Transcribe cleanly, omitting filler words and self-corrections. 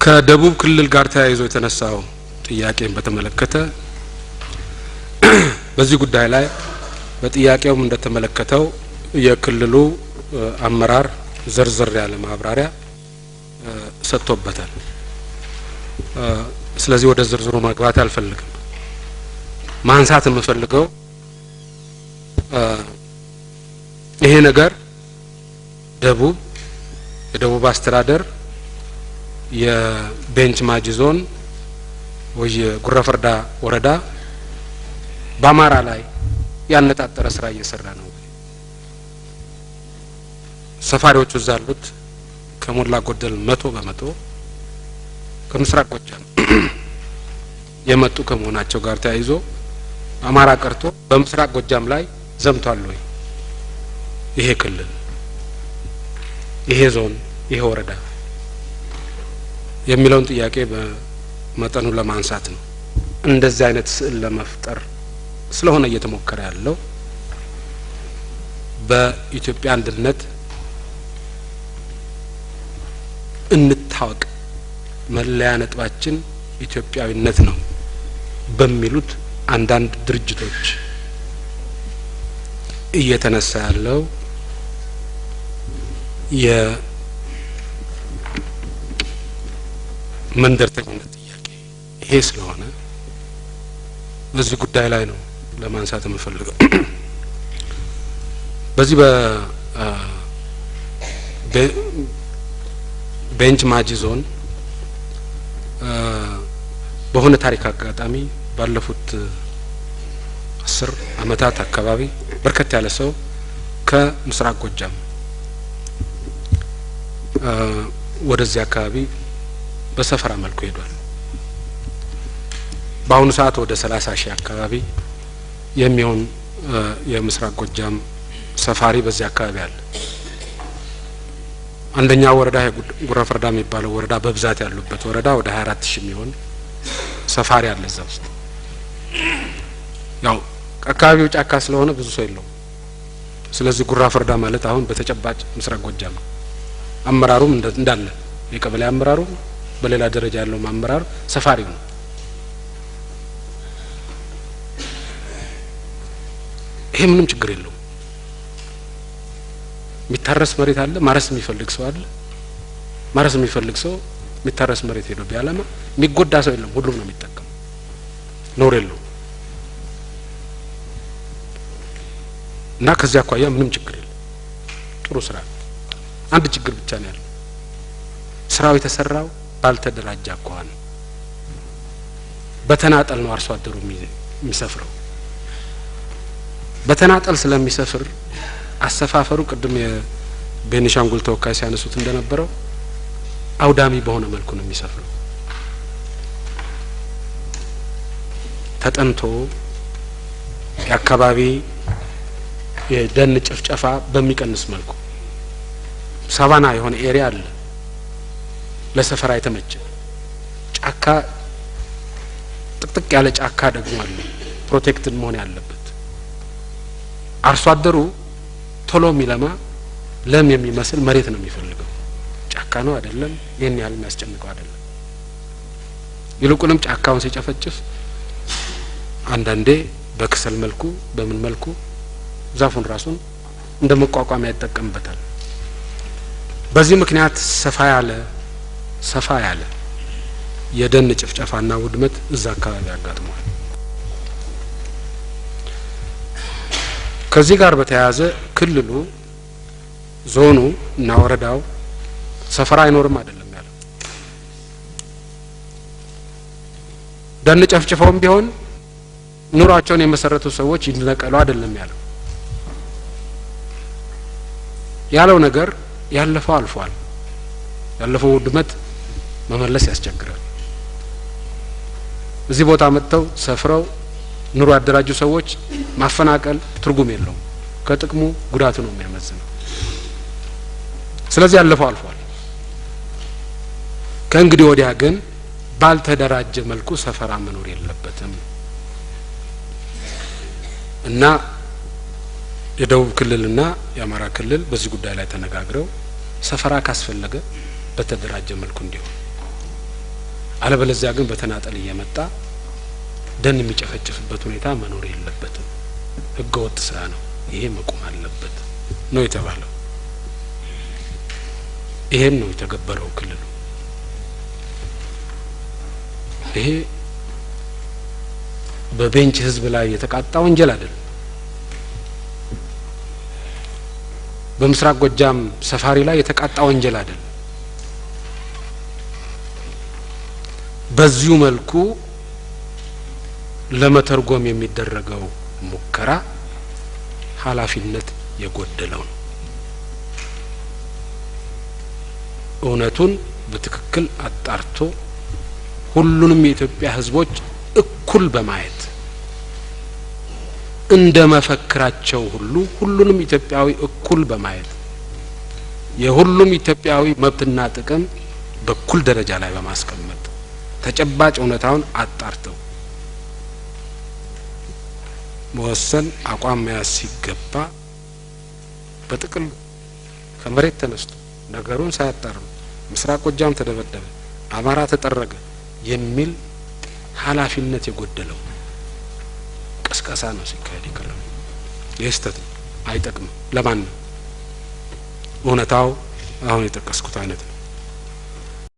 ከደቡብ ክልል ጋር ተያይዞ የተነሳው ጥያቄን በተመለከተ በዚህ ጉዳይ ላይ በጥያቄውም እንደተመለከተው የክልሉ አመራር ዝርዝር ያለ ማብራሪያ ሰጥቶበታል። ስለዚህ ወደ ዝርዝሩ መግባት አልፈልግም። ማንሳት የምፈልገው ይሄ ነገር የደቡብ አስተዳደር የቤንች ማጂ ዞን ወይ ጉራፈርዳ ወረዳ በአማራ ላይ ያነጣጠረ ስራ እየሰራ ነው። ሰፋሪዎቹ ዛሉት ከሞላ ጎደል 100% ከምስራቅ ጎጃም የመጡ ከመሆናቸው ጋር ተያይዞ አማራ ቀርቶ በምስራቅ ጎጃም ላይ ዘምቷል ወይ ይሄ ክልል ይሄ ዞን ይሄ ወረዳ የሚለውን ጥያቄ በመጠኑ ለማንሳት ነው። እንደዚህ አይነት ስዕል ለመፍጠር ስለሆነ እየተሞከረ ያለው በኢትዮጵያ አንድነት እንታወቅ መለያ ነጥባችን ኢትዮጵያዊነት ነው በሚሉት አንዳንድ ድርጅቶች እየተነሳ ያለው የመንደርተኝነት ጥያቄ ይሄ ስለሆነ በዚህ ጉዳይ ላይ ነው ለማንሳት የምፈልገው። በዚህ ቤንች ማጂ ዞን በሆነ ታሪክ አጋጣሚ ባለፉት 10 አመታት አካባቢ በርከት ያለ ሰው ከምስራቅ ጎጃም ወደዚህ አካባቢ በሰፈራ መልኩ ሄዷል። በአሁኑ ሰዓት ወደ 30,000 አካባቢ የሚሆን የምስራቅ ጎጃም ሰፋሪ በዚህ አካባቢ አለ። አንደኛ ወረዳ ጉራፈርዳ የሚባለው ወረዳ በብዛት ያሉበት ወረዳ ወደ 24,000 የሚሆን ሰፋሪ አለ እዛ ውስጥ። ያው አካባቢው ጫካ ስለሆነ ብዙ ሰው የለውም። ስለዚህ ጉራፈርዳ ማለት አሁን በተጨባጭ ምስራቅ ጎጃም ነው። አመራሩም እንዳለ የቀበሌ አመራሩ በሌላ ደረጃ ያለው አመራር ሰፋሪ ነው። ይሄ ምንም ችግር የለውም። የሚታረስ መሬት አለ፣ ማረስ የሚፈልግ ሰው አለ። ማረስ የሚፈልግ ሰው የሚታረስ መሬት ሄዶ ቢያለማ የሚጎዳ ሰው የለም፣ ሁሉም ነው የሚጠቀም። ኖር የለውም እና ከዚያ አኳያ ምንም ችግር የለም። ጥሩ ስራ። አንድ ችግር ብቻ ነው ያለው። ስራው የተሰራው ባልተደራጀ አኳኋን በተናጠል ነው አርሶ አደሩ የሚሰፍረው። በተናጠል ስለሚሰፍር አሰፋፈሩ ቅድም የቤኒሻንጉል ተወካይ ሲያነሱት እንደነበረው አውዳሚ በሆነ መልኩ ነው የሚሰፍረው። ተጠንቶ የአካባቢ የደን ጭፍጨፋ በሚቀንስ መልኩ ሳቫና የሆነ ኤሪያ አለ ለሰፈራ የተመቸ ጫካ ጥቅጥቅ ያለ ጫካ ደግሞ አለ ፕሮቴክትድ መሆን ያለበት። አርሶ አደሩ ቶሎ የሚለማ ለም የሚመስል መሬት ነው የሚፈልገው። ጫካ ነው አይደለም፣ ይሄን ያህል የሚያስጨንቀው አይደለም። ይልቁንም ጫካውን ሲጨፈጭፍ አንዳንዴ በክሰል መልኩ በምን መልኩ ዛፉን ራሱን እንደ መቋቋሚያ ይጠቀምበታል። በዚህ ምክንያት ሰፋ ያለ የደን ጭፍጨፋና ውድመት እዛ አካባቢ ያጋጥሟል። ከዚህ ጋር በተያያዘ ክልሉ ዞኑ እና ወረዳው ሰፈራ አይኖርም አይደለም ያለው። ደን ጨፍጭፈውም ቢሆን ኑሯቸውን የመሰረቱ ሰዎች ይነቀሉ አይደለም ያለው ነገር ያለፈው አልፏል። ያለፈው ውድመት መመለስ ያስቸግራል። እዚህ ቦታ መጥተው ሰፍረው ኑሮ ያደራጁ ሰዎች ማፈናቀል ትርጉም የለውም። ከጥቅሙ ጉዳቱ ነው የሚያመዝነው። ስለዚህ ያለፈው አልፏል። ከእንግዲህ ወዲያ ግን ባልተደራጀ መልኩ ሰፈራ መኖር የለበትም እና የደቡብ ክልልና የአማራ ክልል በዚህ ጉዳይ ላይ ተነጋግረው ሰፈራ ካስፈለገ በተደራጀ መልኩ እንዲሆን አለበለዚያ ግን በተናጠል እየመጣ ደን የሚጨፈጭፍበት ሁኔታ መኖር የለበትም። ህገ ወጥ ስራ ነው፣ ይሄ መቆም አለበት ነው የተባለው። ይሄን ነው የተገበረው ክልሉ። ይሄ በቤንች ህዝብ ላይ የተቃጣ ወንጀል አይደለም። በምስራቅ ጎጃም ሰፋሪ ላይ የተቃጣ ወንጀል አይደለም። በዚሁ መልኩ ለመተርጎም የሚደረገው ሙከራ ኃላፊነት የጎደለው ነው። እውነቱን በትክክል አጣርቶ ሁሉንም የኢትዮጵያ ህዝቦች እኩል በማየት እንደ መፈክራቸው ሁሉ ሁሉንም ኢትዮጵያዊ እኩል በማየት የሁሉም ኢትዮጵያዊ መብትና ጥቅም በኩል ደረጃ ላይ በማስቀመጥ ተጨባጭ እውነታውን አጣርተው መወሰን አቋም መያዝ ሲገባ በጥቅል ከመሬት ተነስቶ ነገሩን ሳያጣሩ ምስራቅ ጎጃም ተደበደበ፣ አማራ ተጠረገ የሚል ኃላፊነት የጎደለው ቅስቀሳ ነው ሲካሄድ የቀረበው። ይህ ስህተት ነው፣ አይጠቅምም ለማንም። እውነታው አሁን የጠቀስኩት አይነት ነው።